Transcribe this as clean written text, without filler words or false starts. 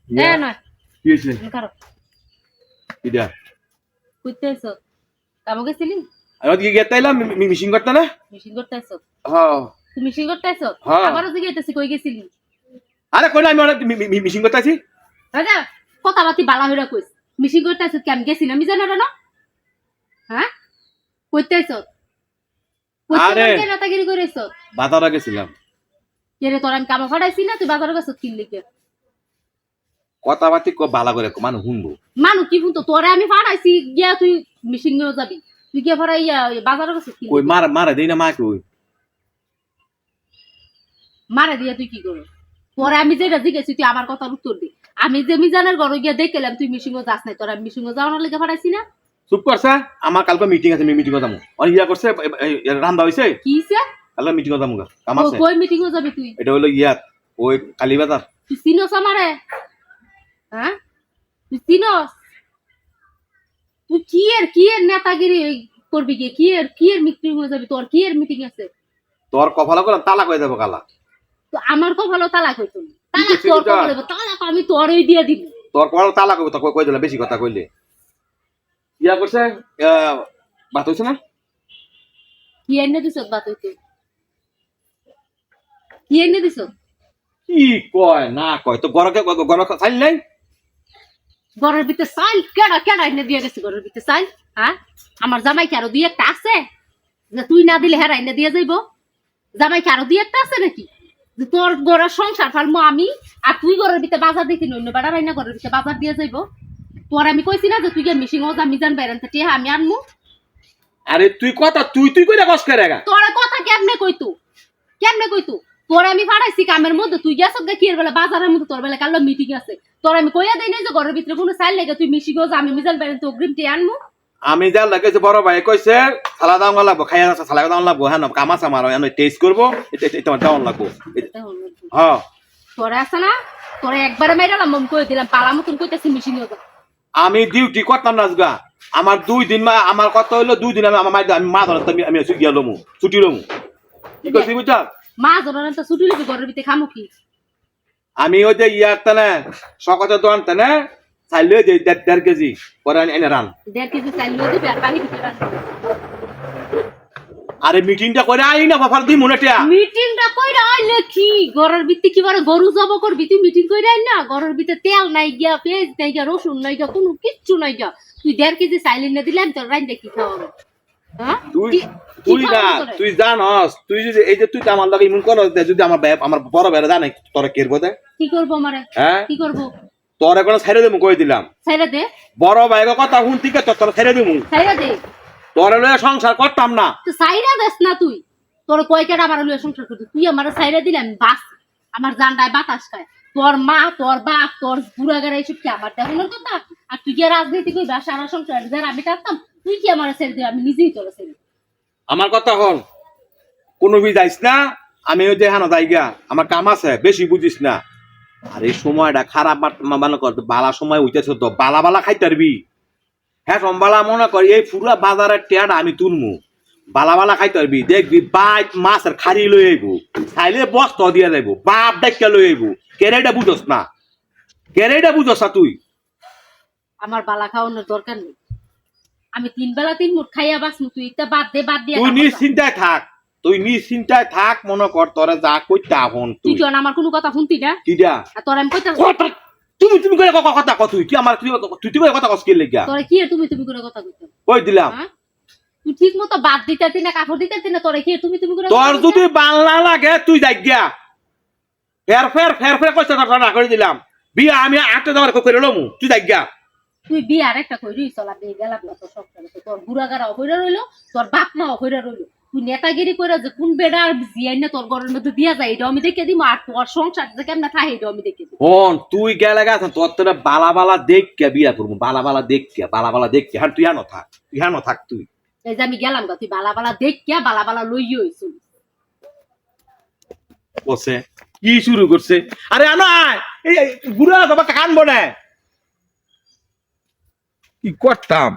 না কি হয়েছে কারো এটা কইতেছো কামো গেছিলি আমি কি গেতাইলাম মিশিং করতে না মিশিং করতেছো হ্যাঁ তুমি মিশিং করতেছো হ্যাঁ। আমারও জিজ্ঞাসা কই গেছিলি আরে কই না আমি অনেক মিশিং করতে আছি রাজা কথাবার্তি বালা হইরা কইস মিশিং করতেছো কি আমি গেছি না আমি জানো না হ্যাঁ কইতেছো আরে নেতাগিরি করেছো বাজারে গেছিলাম কে রে তোর আমি কামো ফাড়াইছি না তুই বাজারে গেছো কি লিখে কথাবার্তি বালা করে মানুষ শুনবো মানু কি শুনতো তোরে আমি ফাড়াইছি গিয়া তুই মিশিং নিয়ে যাবি তুই গিয়া ফাড়াইয়া বাজারে গেছো কি কই মারা দেই না মা কই মারা দিয়া তুই কি করো পরে আমি যেটা জিজ্ঞেছি তুই আমার কথার উত্তর দি আমি যে মিজানের ঘরে গিয়া দেখলাম তুই মিশিংও যাস নাই তোর আমি মিশিংও যাওয়ানোর লেগে ফাড়াইছি না চুপ করছে আমার কালকে মিটিং আছে মিটিং যাবো অনেক ইয়া করছে রান্দা হইছে কি সে কালকে মিটিং যাবো কাম আছে কই মিটিংও যাবি তুই এটা হলো ইয়াত ওই কালীবাজার তুই চিনস আমারে হ্যাঁ তুই চিনস তুই কি এর নেতাগিরি করবি কি এর মিটিং হয়ে যাবি তোর কি এর মিটিং আছে তোর কপালা করে তালাক হয়ে যাবো কালা তো আমার তো ভালো তালাক হইতো না তালাক তোর কপালে তালাক আমি তোরই দিয়ে দিব তোর কপালা তালাক হইব তো কই দিলা বেশি কথা কইলে ইয়া করছে বাত হইছে না কি এনে দিছ বাত হইতো কি এনে দিছ কি কয় না কয় তো গরকে গর চাইল নাই ঘরের ভিতরে চাইল কেডা এনে দিয়ে গেছে ঘরের ভিতরে চাইল হ্যাঁ আমার জামাই কি আরো দুই একটা আছে যে তুই না দিলে হেরা এনে দিয়ে যাইব জামাই কি আরো দুই একটা আছে নাকি যে তোর ঘরের সংসার ফালমো আমি আর তুই ঘরের ভিতরে বাজার দেখি অন্য বেড়া রাইনা ঘরের ভিতরে বাজার দিয়ে যাইব তোর আমি কইছি না যে তুই গিয়ে মিশিং ওজা মিজান বেরেন থেকে আমি আনমু আরে তুই কথা তুই কইরা কস করেগা তোর কথা কেমনে কইতু তোর আমি ফাড়াইছি কামের মধ্যে তুই গেছ গা কি বেলা বাজারের মধ্যে তোর বেলা কালো মিটিং আছে তোর আমি কইয়া দেই নাই যে ঘরের ভিতরে কোনো চাইল লেগে তুই মিশিং ওজা আমি মিজান বেরেন তো অগ্রিম টি আনমু আমি যা লাগেছে বড় ভাই কইছে সালা দাম লাগবো খাইয়া আছে সালা দাম লাগবো হ্যাঁ কাম আছে আমার আমি টেস্ট করবো এটা দাম লাগবো হ্যাঁ তোরে আছে না তোরে একবারে মাইরালাম মন কই দিলাম পালা মতন কইতেছি মিশিং ওজা আমি ডিউটি করতাম না গা আমার 2 দিন আমার কথা হইলো 2 দিন আমি আমার আমি মা ধরতে আমি গিয়া লমু ছুটি লমু কি কইছি বুঝা মা ধরন তো ছুটি লবি ঘরের ভিতরে খামু কি আমি ওই যে ইয়ারটা না সকতে দোকান তা না চাইলে যে 1.5 কেজি পরে এনে রান 1.5 কেজি চাইল লবি আর পানি দিতে রান আরে মিটিংটা করে আই না বাফার দি মনেটা মিটিংটা কইরা আইলে কি ঘরের ভিতরে কি বড় গরু জব করবি তুই মিটিং কইরা আই না ঘরের ভিতরে তেল নাই গিয়া পেঁয়াজ নাই গিয়া রসুন নাই গিয়া কোনো কিচ্ছু নাই গিয়া তুই 1.5 কেজি চাইল না দিলে আমি তোর রাইন দেখি খাওয়াবো হ্যাঁ তুই না তুই জানস তুই যদি এই যে তুই তো আমার লাগে ইমন করস যদি আমার বড় বেড়া জানে তোরা কেরবো দে কি করব আমারে হ্যাঁ কি করব তোর এখন ছাইরে দেবো কই দিলাম ছাইরা দে বড় ভাইয়ের কথা শুন ঠিক আছে তোর ছাইরে দেবো ছাইরা দে তোর লয়ে সংসার করতাম না তো ছাইরা দেস না তুই তোর কয়টা আমার লয়ে সংসার করতে তুই আমারে ছাইরা দিলাম বাস আমার জানডায় বাতাস খায় তোর মা তোর বাপ তোর বুড়া গাড়া এইসব কি আমার দেখানোর কথা আর তুই গিয়ে রাজনীতি কই বাসা আমার সংসার যারা আমি থাকতাম তুই কি আমার ছেড়ে দিবি আমি নিজেই তোর ছেড়ে আমার কথা হল কোনো বি যাইস না আমি ওই যে হানো যাইগা আমার কাম আছে বেশি বুঝিস না আর এই সময়টা খারাপ মনে কর বালা সময় উঠেছ তো বালা খাইতে পারবি হ্যাঁ সম্বালা মনে কর এই পুরা বাজারের টেয়াটা আমি তুলমু বালা খাইতে পারবি দেখবি বাইক মাছের খারি লই আইব খাইলে বস্ত দিয়ে যাইব বাপ ডাক্কা লই আইব কেরেটা বুঝস না তুই আমার বালা খাওয়ানোর দরকার নেই আমি 3 বেলা 3 মুঠ খাইয়া বাঁচমু তুই এটা বাদ দে তুই নিশ্চিন্তায় থাক মনে কর তোরা যা কইতা হন তুই কি আমার কোনো কথা শুনতি না কিডা আর তোর আমি কইতা তুমি করে কথা কত তুই কি আমার তুই কথা কস কি লাগিয়া তোরে কি তুমি করে কথা কইতাম কই দিলাম তুই ঠিক মতো বাদ দিতে না কাপড় দিতে না তোরে কি তুমি করে তোর যদি বাংলা লাগে তুই যাই গিয়া ফের কইছ না করে দিলাম বিয়া আমি 8 দেওয়ার করে লমু তুই যাই গিয়া তুই বিয়ে আর একটা কইরি চলা দিয়ে গেলাম না তোর সব তোর বুড়া গাড়া কইরা রইলো তোর বাপ মা কইরা রইলো তুই নেতাগিরি কইরা যে কোন বেড়া আর জিয়াই না তোর ঘরের মধ্যে দিয়া যায় এটা আমি দেখে দিমু আর তোর সংসার যে কেমন থাকে এটা আমি দেখে দিমু তুই গেলে গেছ তোর তোরা বালা দেখ কে বিয়া করবো বালা দেখ কে হ্যাঁ তুই হানো থাক তুই এই যে আমি গেলাম গা তুই বালা দেখ কে বালা লইই হইছিস বসে কি শুরু করছে আরে আনো আয় এই বুড়া বাবা কানবো না কি করতাম